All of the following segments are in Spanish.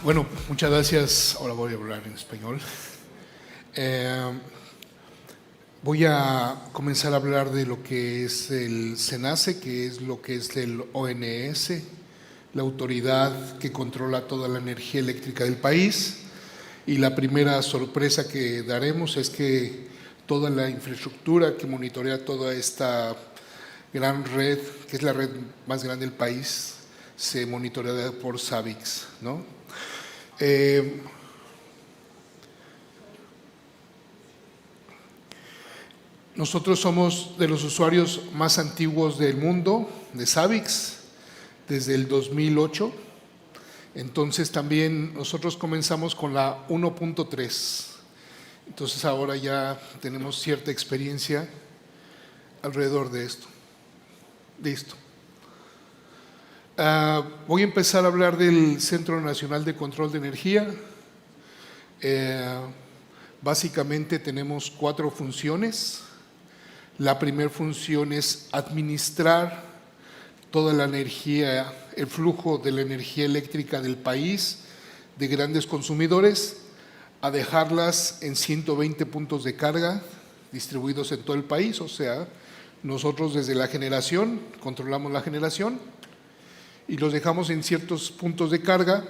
Bueno, muchas gracias. Ahora voy a hablar en español. Voy a comenzar a hablar de lo que es el SENACE, que es lo que es el ONS, la autoridad que controla toda la energía eléctrica del país. Y la primera sorpresa que daremos es que toda la infraestructura que monitorea toda esta gran red, que es la red más grande del país, se monitorea por SABIX, ¿no? Nosotros somos de los usuarios más antiguos del mundo de SABIX desde el 2008. Entonces también nosotros comenzamos con la 1.3. Entonces ahora ya tenemos cierta experiencia alrededor de esto. Listo. Voy a empezar a hablar del Centro Nacional de Control de Energía. Básicamente tenemos 4 funciones. La primera función es administrar toda la energía, el flujo de la energía eléctrica del país, de grandes consumidores, a dejarlas en 120 puntos de carga distribuidos en todo el país. O sea, nosotros desde la generación, controlamos la generación y los dejamos en ciertos puntos de carga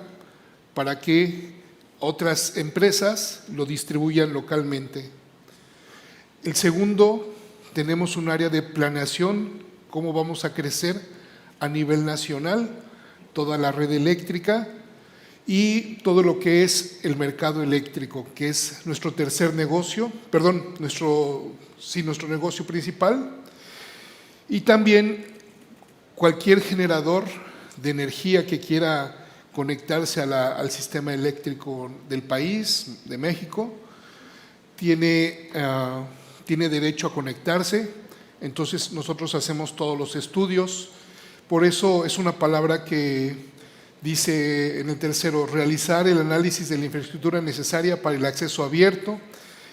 para que otras empresas lo distribuyan localmente. El segundo, tenemos un área de planeación, cómo vamos a crecer a nivel nacional, toda la red eléctrica y todo lo que es el mercado eléctrico, que es nuestro tercer negocio, nuestro negocio principal. Y también cualquier generador de energía que quiera conectarse al sistema eléctrico del país, de México, tiene derecho a conectarse. Entonces nosotros hacemos todos los estudios. Por eso es una palabra que dice en el tercero: realizar el análisis de la infraestructura necesaria para el acceso abierto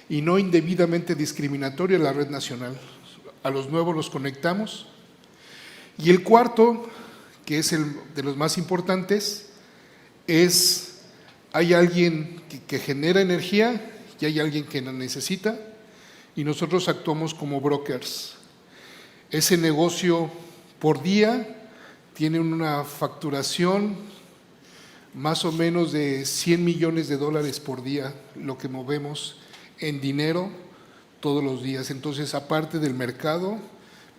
y no indebidamente discriminatorio a la red nacional. A los nuevos los conectamos. Y el cuarto, que es el de los más importantes, es: hay alguien que genera energía y hay alguien que la necesita, y nosotros actuamos como brokers. Ese negocio por día tiene una facturación más o menos de 100 millones de dólares por día, lo que movemos en dinero todos los días. Entonces, aparte del mercado,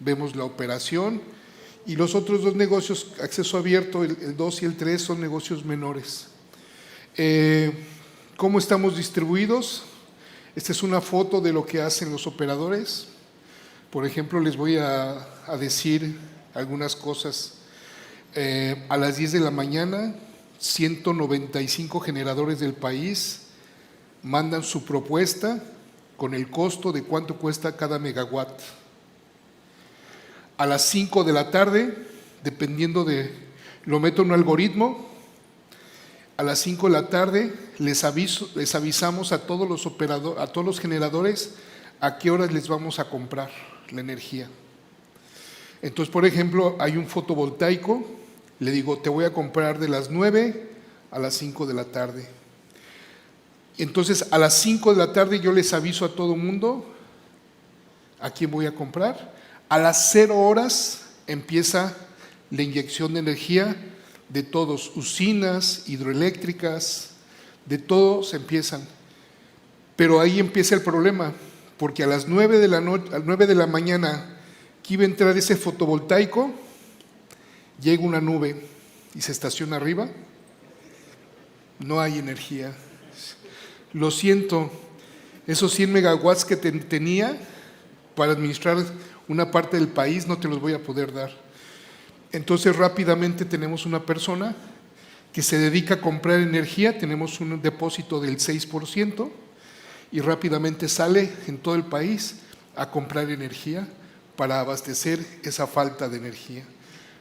vemos la operación. Y los otros 2 negocios, acceso abierto, el 2 y el 3, son negocios menores. ¿Cómo estamos distribuidos? Esta es una foto de lo que hacen los operadores. Por ejemplo, les voy a decir algunas cosas. A las 10 de la mañana, 195 generadores del país mandan su propuesta con el costo de cuánto cuesta cada megawatt. A las 5 de la tarde, dependiendo lo meto en un algoritmo, a las 5 de la tarde les avisamos a todos los generadores a qué horas les vamos a comprar la energía. Entonces, por ejemplo, hay un fotovoltaico, le digo: te voy a comprar de las 9 a las 5 de la tarde. Entonces, a las 5 de la tarde yo les aviso a todo mundo a quién voy a comprar. A las 0 horas empieza la inyección de energía de todos, usinas, hidroeléctricas, de todos empiezan. Pero ahí empieza el problema, porque a las 9 de la mañana que iba a entrar ese fotovoltaico, llega una nube y se estaciona arriba. No hay energía. Lo siento, esos 100 megawatts que tenía para administrar una parte del país no te los voy a poder dar. Entonces rápidamente tenemos una persona que se dedica a comprar energía, tenemos un depósito del 6% y rápidamente sale en todo el país a comprar energía para abastecer esa falta de energía.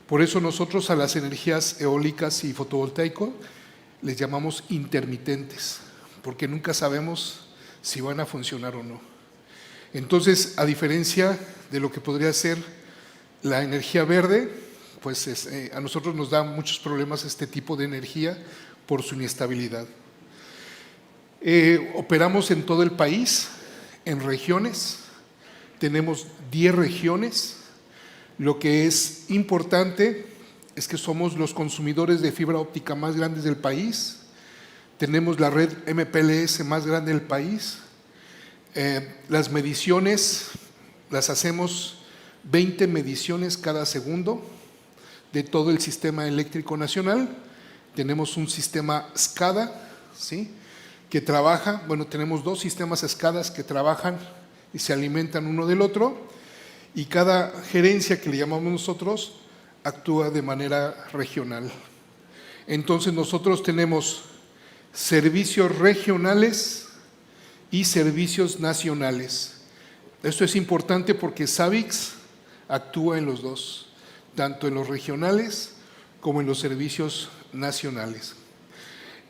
Por eso nosotros a las energías eólicas y fotovoltaico les llamamos intermitentes, porque nunca sabemos si van a funcionar o no. Entonces, a diferencia de lo que podría ser la energía verde, pues a nosotros nos da muchos problemas este tipo de energía, por su inestabilidad. Operamos en todo el país, en regiones, tenemos 10 regiones. Lo que es importante es que somos los consumidores de fibra óptica más grandes del país, tenemos la red MPLS más grande del país, las mediciones las hacemos 20 mediciones cada segundo de todo el sistema eléctrico nacional. Tenemos un sistema SCADA, ¿sí?, que trabaja, bueno, tenemos 2 sistemas SCADA que trabajan y se alimentan uno del otro, y cada gerencia, que le llamamos nosotros, actúa de manera regional. Entonces nosotros tenemos servicios regionales y servicios nacionales. Esto es importante porque Savix actúa en los dos, tanto en los regionales como en los servicios nacionales.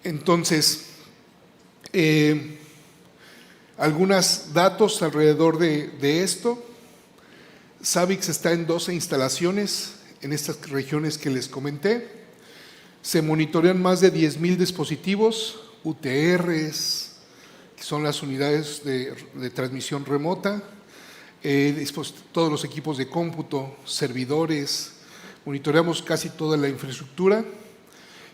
Entonces, algunos datos alrededor de esto. Savix está en 12 instalaciones en estas regiones que les comenté. Se monitorean más de 10,000 dispositivos, UTRs, que son las unidades de transmisión remota, todos los equipos de cómputo, servidores, monitoreamos casi toda la infraestructura,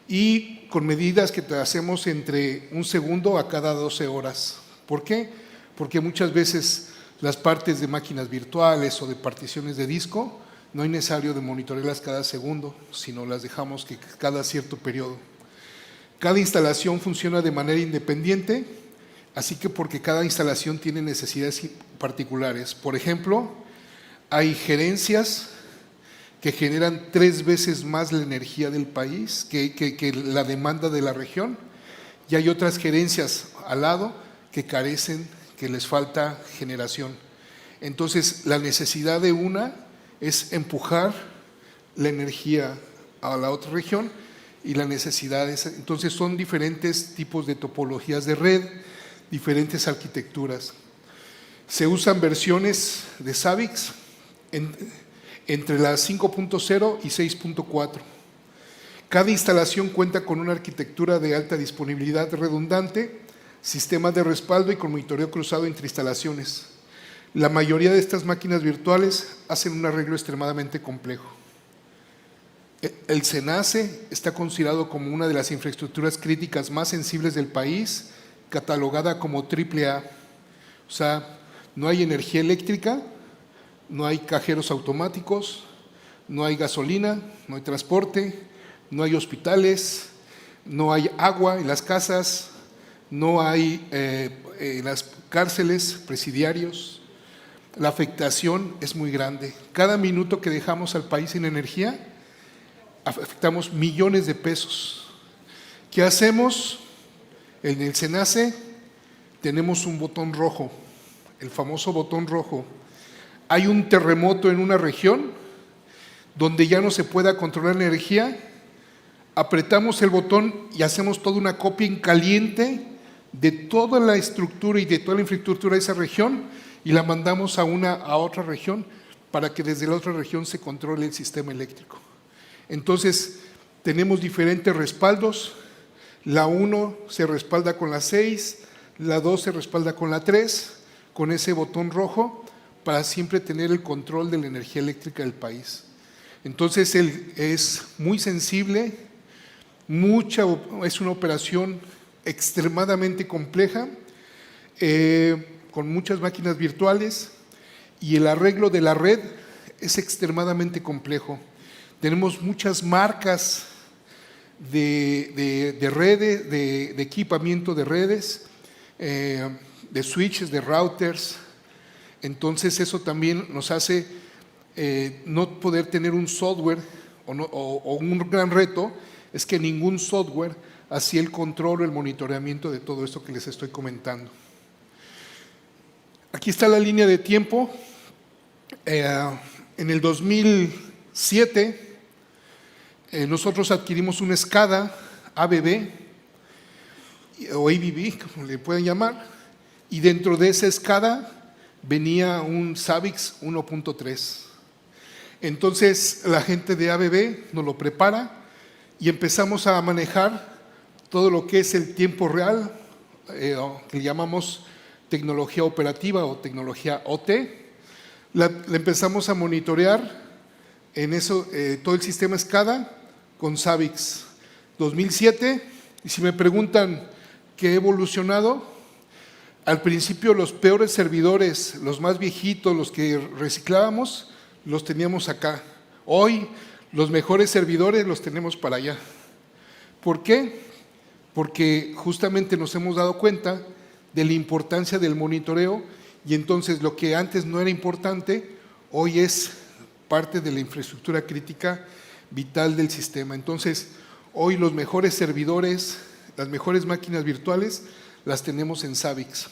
y con medidas que hacemos entre 1 segundo a cada 12 horas. ¿Por qué? Porque muchas veces las partes de máquinas virtuales o de particiones de disco no es necesario de monitorearlas cada segundo, sino las dejamos que cada cierto periodo. Cada instalación funciona de manera independiente, así que porque cada instalación tiene necesidades particulares. Por ejemplo, hay gerencias que generan 3 veces más la energía del país que la demanda de la región, y hay otras gerencias al lado que carecen, que les falta generación. Entonces, la necesidad de una es empujar la energía a la otra región, y la necesidad es… Entonces, son diferentes tipos de topologías de red, diferentes arquitecturas. Se usan versiones de Savix entre las 5.0 y 6.4. Cada instalación cuenta con una arquitectura de alta disponibilidad redundante, sistemas de respaldo y con monitoreo cruzado entre instalaciones. La mayoría de estas máquinas virtuales hacen un arreglo extremadamente complejo. El SENACE está considerado como una de las infraestructuras críticas más sensibles del país, catalogada como AAA. O sea, no hay energía eléctrica, no hay cajeros automáticos, no hay gasolina, no hay transporte, no hay hospitales, no hay agua en las casas, no hay en las cárceles, presidiarios. La afectación es muy grande. Cada minuto que dejamos al país sin energía, afectamos millones de pesos. ¿Qué hacemos? En el SENACE tenemos un botón rojo, el famoso botón rojo. Hay un terremoto en una región donde ya no se pueda controlar la energía, apretamos el botón y hacemos toda una copia en caliente de toda la estructura y de toda la infraestructura de esa región, y la mandamos a otra región para que desde la otra región se controle el sistema eléctrico. Entonces, tenemos diferentes respaldos. La 1 se respalda con la 6, la 2 se respalda con la 3, con ese botón rojo, para siempre tener el control de la energía eléctrica del país. Entonces, es muy sensible, es una operación extremadamente compleja, con muchas máquinas virtuales, y el arreglo de la red es extremadamente complejo. Tenemos muchas marcas de redes, de equipamiento de redes, de switches, de routers. Entonces eso también nos hace no poder tener un software, o un gran reto es que ningún software hacía el control o el monitoreamiento de todo esto que les estoy comentando. Aquí está la línea de tiempo. En el 2007 nosotros adquirimos un SCADA ABB o ABB, como le pueden llamar, y dentro de ese SCADA venía un Savix 1.3. Entonces la gente de ABB nos lo prepara y empezamos a manejar todo lo que es el tiempo real, que llamamos tecnología operativa o tecnología OT. La empezamos a monitorear en eso, todo el sistema SCADA con Savix 2007. Y si me preguntan qué ha evolucionado, al principio los peores servidores, los más viejitos, los que reciclábamos, los teníamos acá. Hoy los mejores servidores los tenemos para allá. ¿Por qué? Porque justamente nos hemos dado cuenta de la importancia del monitoreo, y entonces lo que antes no era importante, hoy es parte de la infraestructura crítica vital del sistema. Entonces, hoy los mejores servidores, las mejores máquinas virtuales, las tenemos en Savix.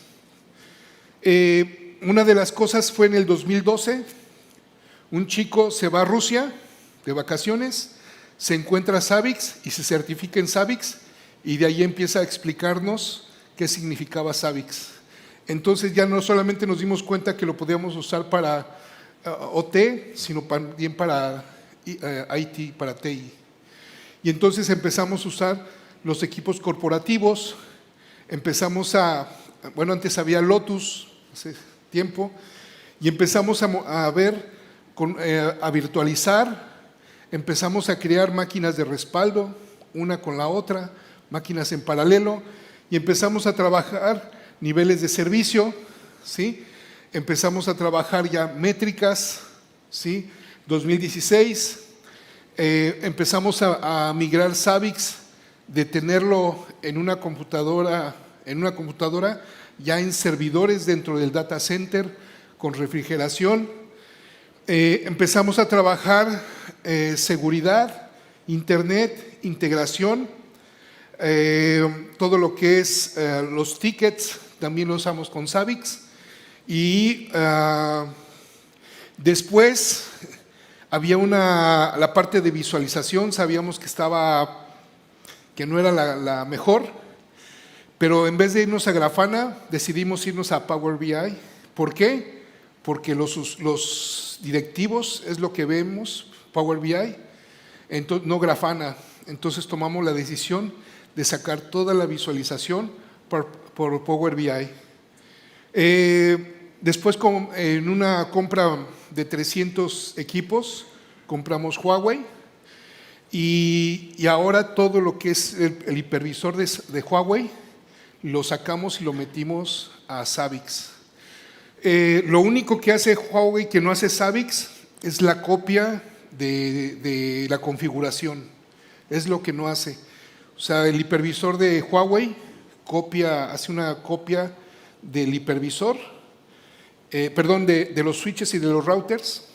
Una de las cosas fue en el 2012, un chico se va a Rusia de vacaciones, se encuentra Savix y se certifica en Savix, y de ahí empieza a explicarnos qué significaba Savix. Entonces ya no solamente nos dimos cuenta que lo podíamos usar para OT, sino también para IT, para TI. Y entonces empezamos a usar los equipos corporativos, empezamos bueno, antes había Lotus, hace tiempo, y empezamos a ver, a virtualizar, empezamos a crear máquinas de respaldo, una con la otra, máquinas en paralelo, y empezamos a trabajar niveles de servicio, ¿sí? Empezamos a trabajar ya métricas, ¿sí? 2016, empezamos a migrar Savix de tenerlo en una computadora ya en servidores dentro del data center con refrigeración. Empezamos a trabajar seguridad, internet, integración, todo lo que es los tickets también lo usamos con Savix. Y después había la parte de visualización, sabíamos que no era la mejor, pero en vez de irnos a Grafana, decidimos irnos a Power BI. ¿Por qué? Porque los directivos es lo que vemos, Power BI, no Grafana. Entonces tomamos la decisión de sacar toda la visualización por Power BI. Después, en una compra de 300 equipos, compramos Huawei, y ahora todo lo que es el hipervisor de Huawei lo sacamos y lo metimos a Savix. Lo único que hace Huawei que no hace Savix es la copia de la configuración, es lo que no hace. O sea, el hipervisor de Huawei hace una copia del hipervisor, de los switches y de los routers,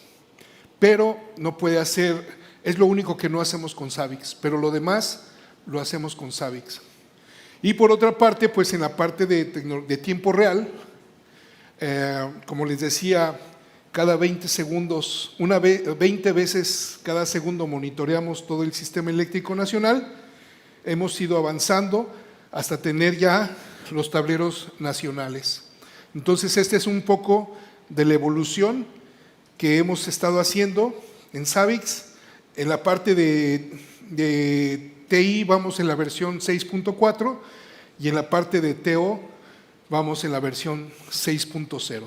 pero no puede hacer, es lo único que no hacemos con Savix, pero lo demás lo hacemos con Savix. Y por otra parte, pues en la parte de tiempo real, como les decía, cada 20 segundos, 20 veces cada segundo monitoreamos todo el sistema eléctrico nacional. Hemos ido avanzando hasta tener ya los tableros nacionales. Entonces, este es un poco de la evolución que hemos estado haciendo en Savix. En la parte de TI vamos en la versión 6.4 y en la parte de TO vamos en la versión 6.0.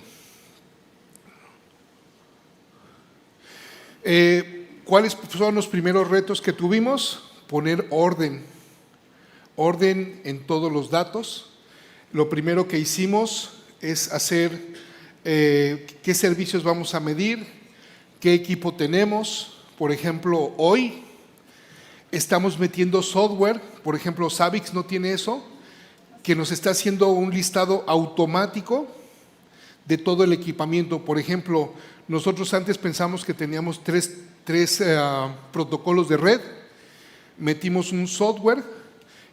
¿Cuáles son los primeros retos que tuvimos? Poner orden en todos los datos. Lo primero que hicimos es hacer qué servicios vamos a medir, qué equipo tenemos. Por ejemplo, hoy estamos metiendo software, por ejemplo, Savix no tiene eso, que nos está haciendo un listado automático de todo el equipamiento. Por ejemplo, nosotros antes pensamos que teníamos tres protocolos de red, metimos un software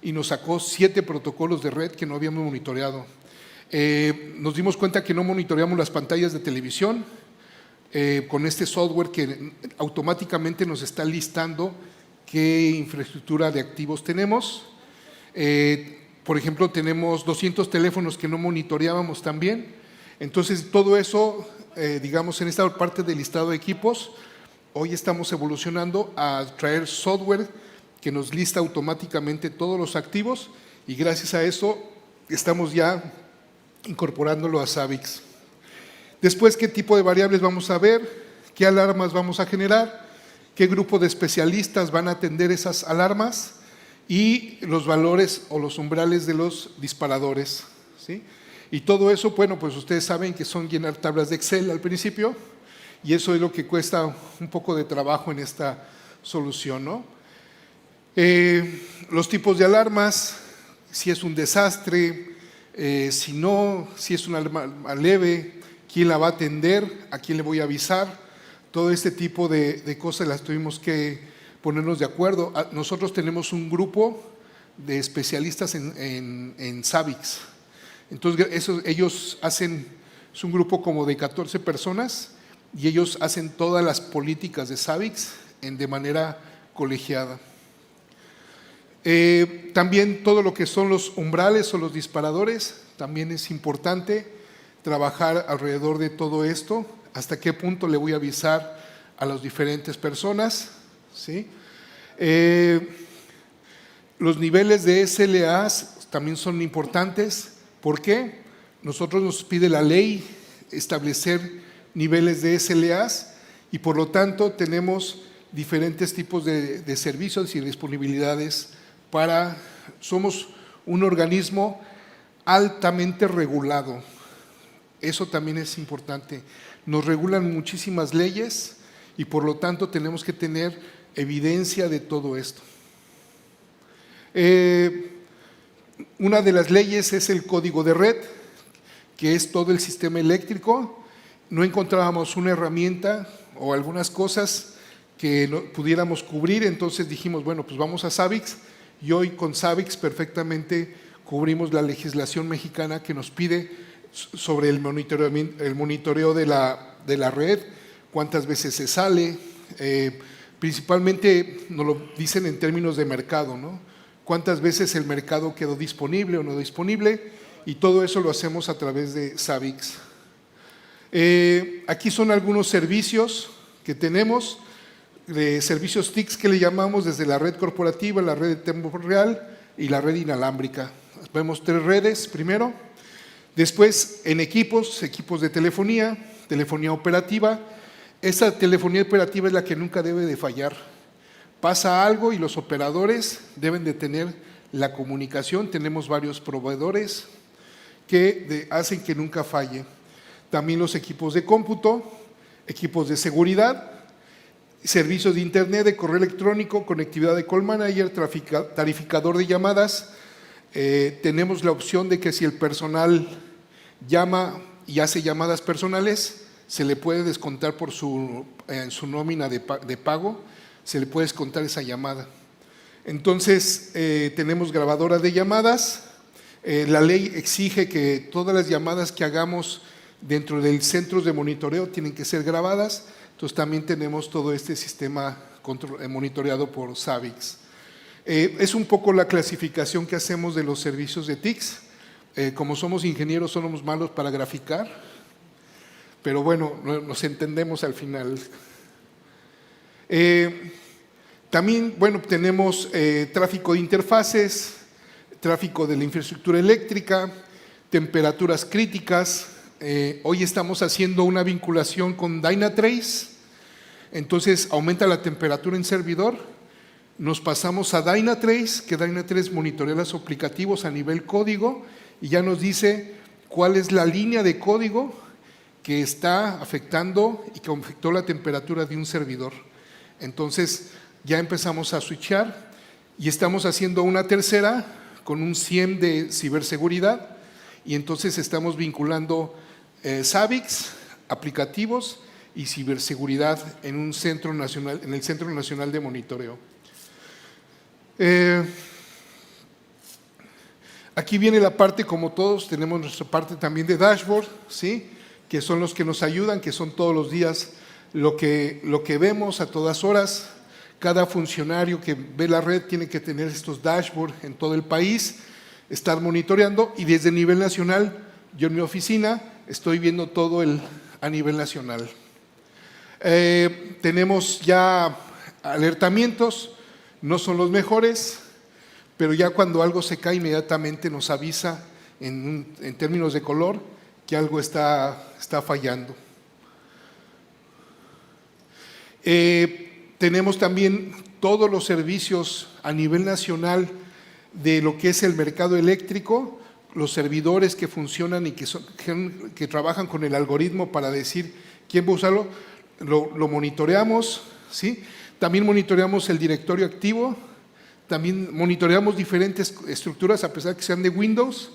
y nos sacó 7 protocolos de red que no habíamos monitoreado. Nos dimos cuenta que no monitoreamos las pantallas de televisión con este software que automáticamente nos está listando qué infraestructura de activos tenemos. Por ejemplo, tenemos 200 teléfonos que no monitoreábamos también. Entonces, todo eso, digamos, en esta parte del listado de equipos, hoy estamos evolucionando a traer software que nos lista automáticamente todos los activos y gracias a eso estamos ya incorporándolo a Savix. Después, ¿qué tipo de variables vamos a ver? ¿Qué alarmas vamos a generar? ¿Qué grupo de especialistas van a atender esas alarmas? Y los valores o los umbrales de los disparadores, ¿sí? Y todo eso, bueno, pues ustedes saben que son llenar tablas de Excel al principio y eso es lo que cuesta un poco de trabajo en esta solución, ¿no? Los tipos de alarmas, si es un desastre, si no, si es una alarma leve, quién la va a atender, a quién le voy a avisar, todo este tipo de cosas las tuvimos que ponernos de acuerdo. Nosotros tenemos un grupo de especialistas en Savix, entonces ellos hacen, es un grupo como de 14 personas y ellos hacen todas las políticas de Savix de manera colegiada. También todo lo que son los umbrales o los disparadores, también es importante trabajar alrededor de todo esto, hasta qué punto le voy a avisar a las diferentes personas, ¿sí? Los niveles de SLAs también son importantes. ¿Por qué? Nosotros nos pide la ley establecer niveles de SLAs y por lo tanto tenemos diferentes tipos de servicios y disponibilidades somos un organismo altamente regulado. Eso también es importante. Nos regulan muchísimas leyes y por lo tanto tenemos que tener evidencia de todo esto. Una de las leyes es el código de red, que es todo el sistema eléctrico. No encontrábamos una herramienta o algunas cosas que pudiéramos cubrir, entonces dijimos, bueno, pues vamos a Savix y hoy con Savix perfectamente cubrimos la legislación mexicana que nos pide sobre el monitoreo de la red, cuántas veces se sale, principalmente nos lo dicen en términos de mercado, ¿no? Cuántas veces el mercado quedó disponible o no disponible y todo eso lo hacemos a través de Savix. Aquí son algunos servicios que tenemos, de servicios TICs que le llamamos desde la red corporativa, la red de tiempo real y la red inalámbrica. Vemos 3 redes primero, después en equipos de telefonía operativa. Esa telefonía operativa es la que nunca debe de fallar. Pasa algo y los operadores deben de tener la comunicación. Tenemos varios proveedores que hacen que nunca falle. También los equipos de cómputo, equipos de seguridad, servicios de internet, de correo electrónico, conectividad de call manager, tarificador de llamadas. Tenemos la opción de que si el personal llama y hace llamadas personales, se le puede descontar en su nómina de pago, se le puede descontar esa llamada. Entonces, tenemos grabadora de llamadas. La ley exige que todas las llamadas que hagamos dentro del centro de monitoreo tienen que ser grabadas. Entonces, también tenemos todo este sistema monitoreado por Savix. Es un poco la clasificación que hacemos de los servicios de TICs. Como somos ingenieros, somos malos para graficar, pero bueno, nos entendemos al final. También, bueno, tenemos tráfico de interfaces, tráfico de la infraestructura eléctrica, temperaturas críticas. Hoy estamos haciendo una vinculación con Dynatrace, entonces aumenta la temperatura en servidor, nos pasamos a Dynatrace, que Dynatrace monitorea los aplicativos a nivel código y ya nos dice cuál es la línea de código que está afectando y que afectó la temperatura de un servidor. Entonces ya empezamos a switchar y estamos haciendo una tercera con un CIEM de ciberseguridad y entonces estamos vinculando Savix, aplicativos y ciberseguridad en el Centro Nacional de Monitoreo. Aquí viene la parte, como todos, tenemos nuestra parte también de dashboard, ¿sí? Que son los que nos ayudan, que son todos los días lo que vemos a todas horas. Cada funcionario que ve la red tiene que tener estos dashboards en todo el país, estar monitoreando y desde nivel nacional, yo en mi oficina estoy viendo todo a nivel nacional. Tenemos ya alertamientos, No son los mejores, pero ya cuando algo se cae inmediatamente nos avisa en términos de color que algo está fallando. Tenemos también todos los servicios a nivel nacional de lo que es el mercado eléctrico, los servidores que funcionan y que trabajan con el algoritmo para decir quién va a usarlo, lo monitoreamos, ¿sí? También monitoreamos el directorio activo, también monitoreamos diferentes estructuras a pesar que sean de Windows,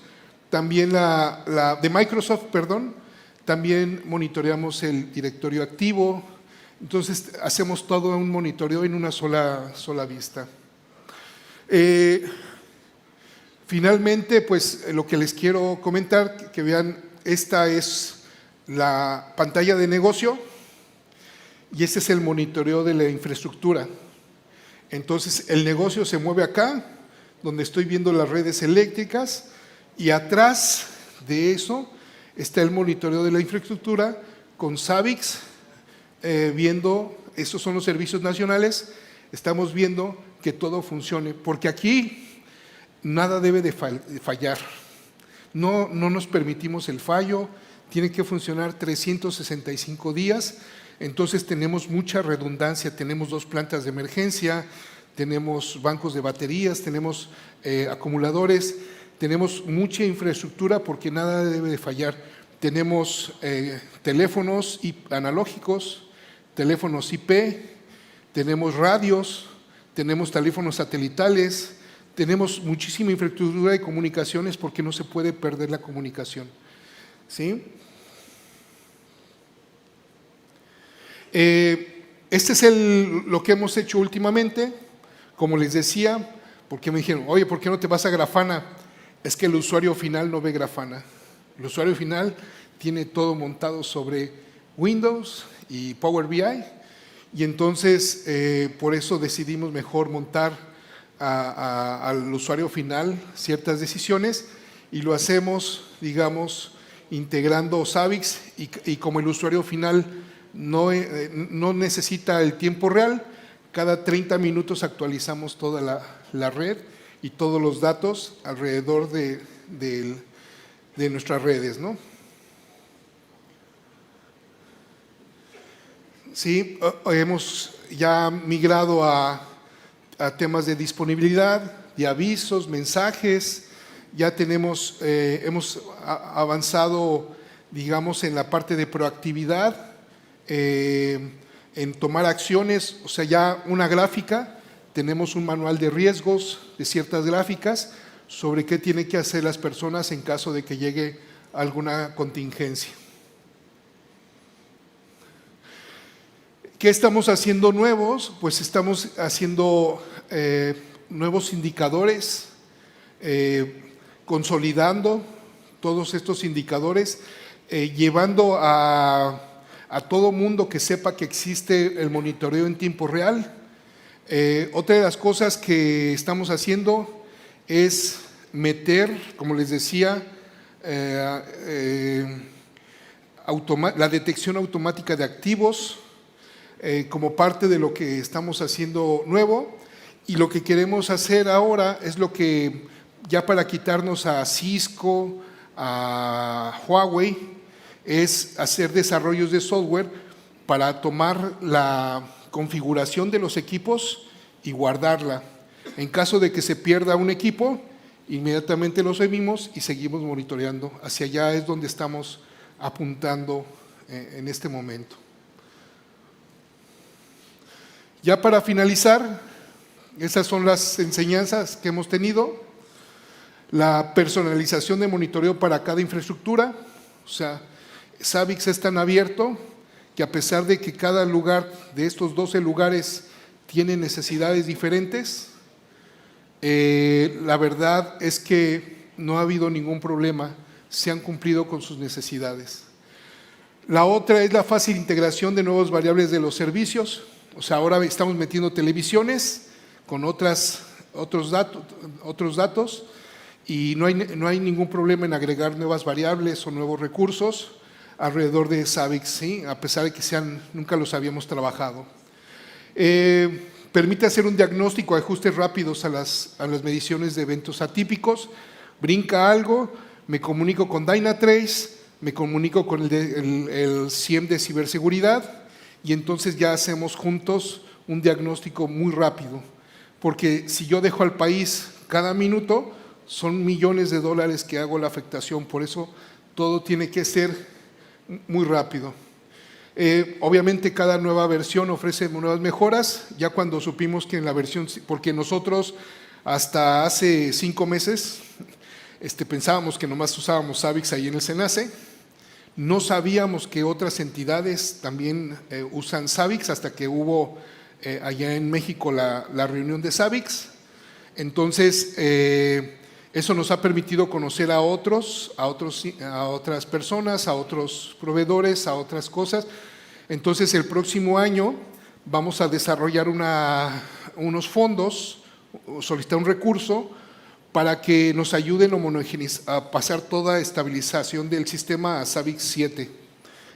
también de Microsoft, perdón, también monitoreamos el directorio activo. Entonces hacemos todo un monitoreo en una sola vista. Finalmente, pues lo que les quiero comentar, que vean, esta es la pantalla de negocio y este es el monitoreo de la infraestructura. Entonces el negocio se mueve acá, donde estoy viendo las redes eléctricas, y atrás de eso está el monitoreo de la infraestructura con Savix, viendo, estos son los servicios nacionales, estamos viendo que todo funcione, porque aquí nada debe de fallar, no nos permitimos el fallo, tiene que funcionar 365 días, entonces tenemos mucha redundancia, tenemos 2 plantas de emergencia, tenemos bancos de baterías, tenemos acumuladores, tenemos mucha infraestructura porque nada debe de fallar, tenemos teléfonos analógicos, teléfonos IP, tenemos radios, tenemos teléfonos satelitales, tenemos muchísima infraestructura de comunicaciones porque no se puede perder la comunicación, ¿sí? Este es lo que hemos hecho últimamente, como les decía, porque me dijeron, oye, ¿por qué no te vas a Grafana? Es que el usuario final no ve Grafana, el usuario final tiene todo montado sobre Windows y Power BI, y entonces por eso decidimos mejor montar al usuario final ciertas decisiones y lo hacemos, digamos, integrando Savix y como el usuario final no necesita el tiempo real, cada 30 minutos actualizamos toda la red y todos los datos alrededor de nuestras redes, ¿no? Sí, hemos ya migrado a temas de disponibilidad, de avisos, mensajes, ya hemos avanzado, digamos, en la parte de proactividad, en tomar acciones, o sea, ya una gráfica, tenemos un manual de riesgos de ciertas gráficas sobre qué tienen que hacer las personas en caso de que llegue alguna contingencia. ¿Qué estamos haciendo nuevos? Pues estamos haciendo nuevos indicadores, consolidando todos estos indicadores, llevando a todo mundo que sepa que existe el monitoreo en tiempo real. Otra de las cosas que estamos haciendo es meter, como les decía, la detección automática de activos, como parte de lo que estamos haciendo nuevo, y lo que queremos hacer ahora es lo que ya para quitarnos a Cisco, a Huawei, es hacer desarrollos de software para tomar la configuración de los equipos y guardarla. En caso de que se pierda un equipo, inmediatamente lo subimos y seguimos monitoreando. Hacia allá es donde estamos apuntando en este momento. Ya para finalizar, esas son las enseñanzas que hemos tenido. La personalización de monitoreo para cada infraestructura, o sea, Savix es tan abierto que a pesar de que cada lugar de estos 12 lugares tiene necesidades diferentes, la verdad es que no ha habido ningún problema, se han cumplido con sus necesidades. La otra es la fácil integración de nuevas variables de los servicios. O sea, ahora estamos metiendo televisiones con otros datos y no hay ningún problema en agregar nuevas variables o nuevos recursos alrededor de Savix, ¿sí? A pesar de que nunca los habíamos trabajado. permite hacer un diagnóstico, ajustes rápidos a las mediciones de eventos atípicos. Brinca algo, me comunico con Dynatrace, me comunico con el CIEM de ciberseguridad y entonces ya hacemos juntos un diagnóstico muy rápido. Porque si yo dejo al país cada minuto, son millones de dólares que hago la afectación, por eso todo tiene que ser muy rápido. Obviamente cada nueva versión ofrece nuevas mejoras, ya cuando supimos que en la versión, porque nosotros hasta hace 5 meses pensábamos que nomás usábamos Savix ahí en el SENACE, no sabíamos que otras entidades también usan Savix hasta que hubo allá en México la reunión de Savix. Entonces, eso nos ha permitido conocer a otras personas, a otros proveedores, a otras cosas. Entonces, el próximo año vamos a desarrollar unos fondos, solicitar un recurso para que nos ayuden a pasar toda estabilización del sistema a Savix 7.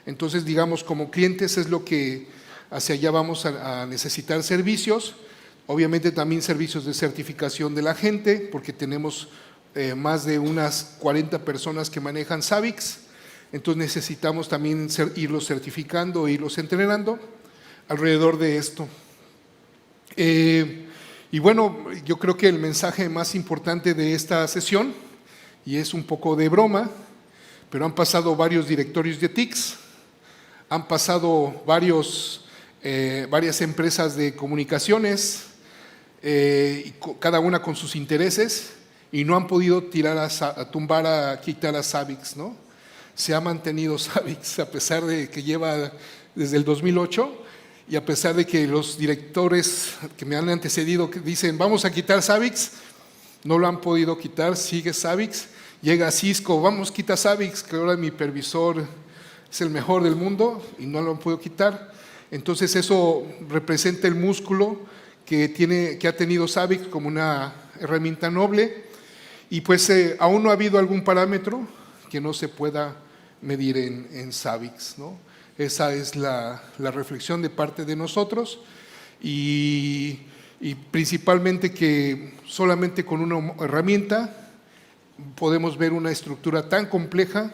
Entonces, digamos, como clientes es lo que hacia allá vamos a necesitar servicios. Obviamente también servicios de certificación de la gente, porque tenemos más de unas 40 personas que manejan Savix, entonces necesitamos también irlos certificando, irlos entrenando alrededor de esto. Y bueno, yo creo que el mensaje más importante de esta sesión, y es un poco de broma, pero han pasado varios directorios de TICS, han pasado varias empresas de comunicaciones, cada una con sus intereses, y no han podido quitar a Savix, ¿no? Se ha mantenido Savix a pesar de que lleva desde el 2008 y a pesar de que los directores que me han antecedido que dicen vamos a quitar Savix, no lo han podido quitar, sigue Savix. Llega Cisco, vamos, quita Savix, que ahora mi hipervisor es el mejor del mundo y no lo han podido quitar. Entonces eso representa el músculo que ha tenido Savix como una herramienta noble y pues aún no ha habido algún parámetro que no se pueda medir en Savix, ¿no? Esa es la reflexión de parte de nosotros y principalmente que solamente con una herramienta podemos ver una estructura tan compleja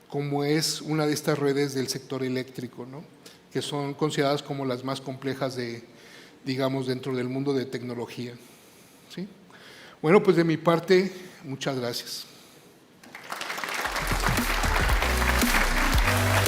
como es una de estas redes del sector eléctrico, ¿no? Que son consideradas como las más complejas digamos, dentro del mundo de tecnología, ¿sí? Bueno, pues de mi parte, muchas gracias.